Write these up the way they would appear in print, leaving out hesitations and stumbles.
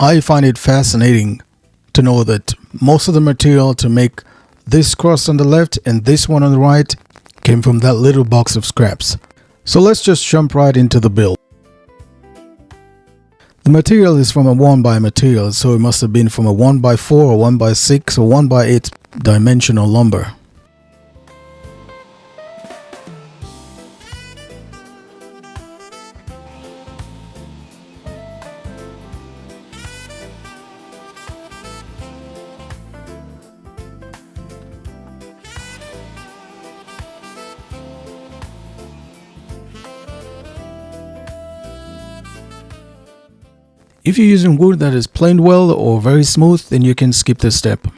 I find it fascinating to know that most of the material to make this cross on the left and this one on the right came from that little box of scraps. So let's just jump right into the build. The material is from a 1x material, so it must have been from a 1x4 or 1x6 or 1x8 dimensional lumber. If you're using wood that is planed well or very smooth, then you can skip this step.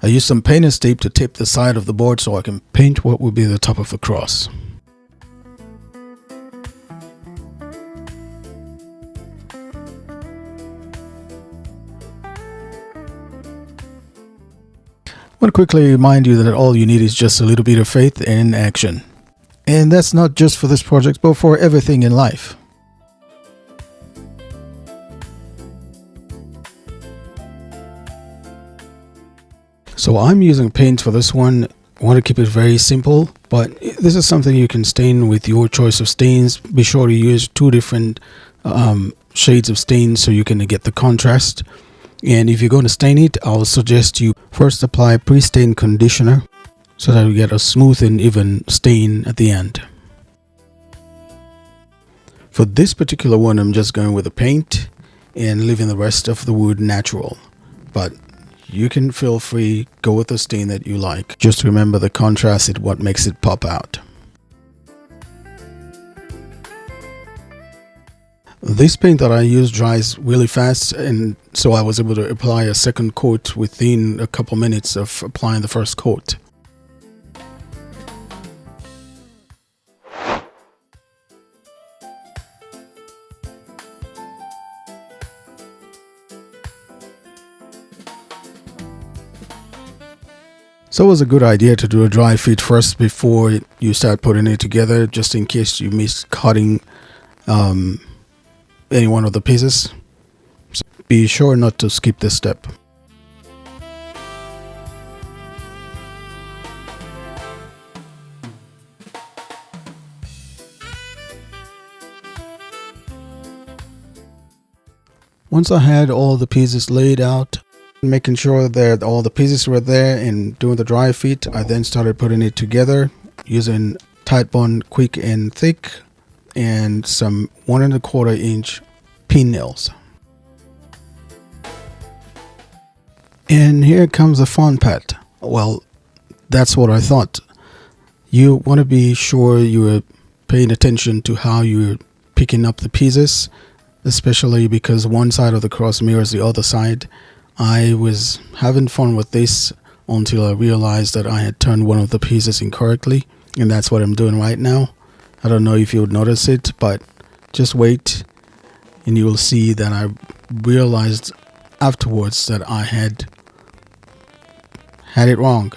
I used some painter's tape to tape the side of the board so I can paint what will be the top of the cross. I want to quickly remind you that all you need is just a little bit of faith and action. And that's not just for this project, but for everything in life. So I'm using paint for this one. I want to keep it very simple, but this is something you can stain with your choice of stains. Be sure to use 2 different shades of stains so you can get the contrast. And if you're going to stain it, I'll suggest you first apply pre-stain conditioner so that you get a smooth and even stain at the end. For this particular one, I'm just going with the paint and leaving the rest of the wood natural. But you can feel free, go with the stain that you like. Just remember the contrast is what makes it pop out. This paint that I use dries really fast, and so I was able to apply a second coat within a couple minutes of applying the first coat. So it was a good idea to do a dry fit first before you start putting it together, just in case you miss cutting any one of the pieces. So be sure not to skip this step. Once I had all the pieces laid out, making sure that all the pieces were there and doing the dry fit, I then started putting it together using Titebond quick and thick and some 1 1/4 inch pin nails. And here comes the fun part. Well, that's what I thought. You want to be sure you're paying attention to how you're picking up the pieces, especially because one side of the cross mirrors the other side. I was having fun with this until I realized that I had turned one of the pieces incorrectly, and that's what I'm doing right now. I don't know if you would notice it, but just wait and you will see that I realized afterwards that I had it wrong.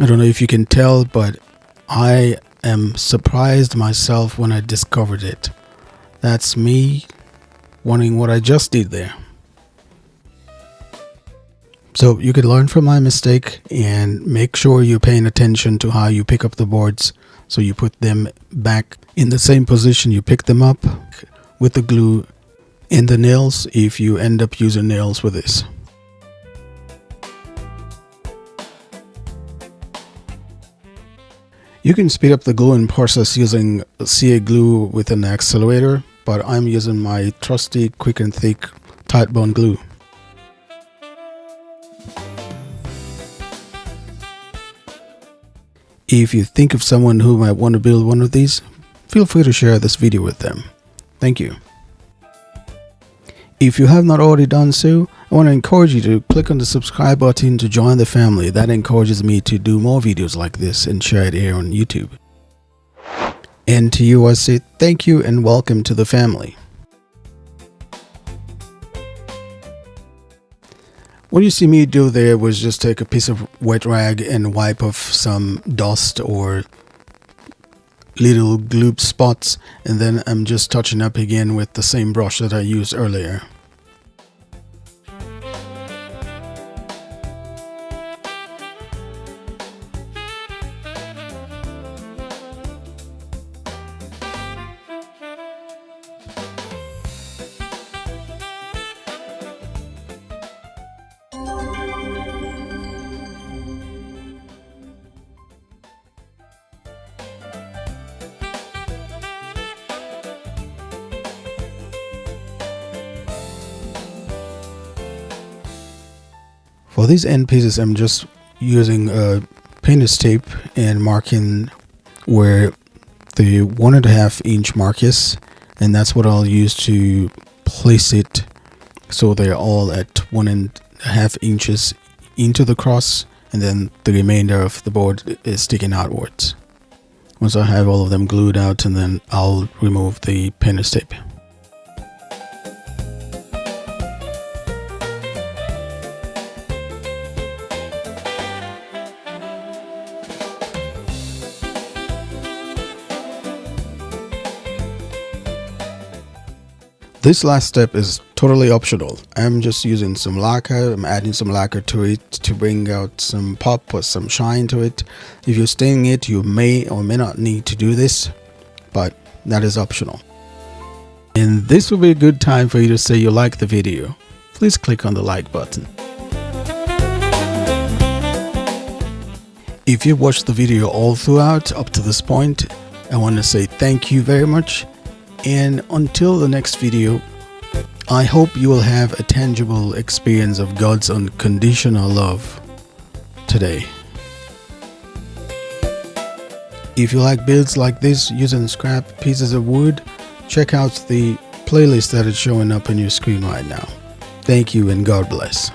I don't know if you can tell, but I am surprised myself when I discovered it. That's me wondering what I just did there. So you could learn from my mistake and make sure you're paying attention to how you pick up the boards. So you put them back in the same position you pick them up with the glue and the nails if you end up using nails with this. You can speed up the gluing process using CA glue with an accelerator, but I'm using my trusty quick and thick Titebond glue. If you think of someone who might want to build one of these, feel free to share this video with them. Thank you. If you have not already done so, I want to encourage you to click on the subscribe button to join the family. That encourages me to do more videos like this and share it here on YouTube. And to you I say thank you and welcome to the family. What you see me do there was just take a piece of wet rag and wipe off some dust or little gloop spots, and then I'm just touching up again with the same brush that I used earlier. For these end pieces, I'm just using painter's tape and marking where the 1.5 inch mark is, and that's what I'll use to place it so they're all at 1.5 inches into the cross, and then the remainder of the board is sticking outwards. Once I have all of them glued out, and then I'll remove the painter's tape. This last step is totally optional. I'm just using some lacquer. I'm adding some lacquer to it to bring out some pop or some shine to it. If you're staining it, you may or may not need to do this, but that is optional. And this will be a good time for you to say you like the video. Please click on the like button. If you watched the video all throughout up to this point, I want to say thank you very much. And until the next video, I hope you will have a tangible experience of God's unconditional love today. If you like builds like this using scrap pieces of wood, check out the playlist that is showing up on your screen right now. Thank you and God bless.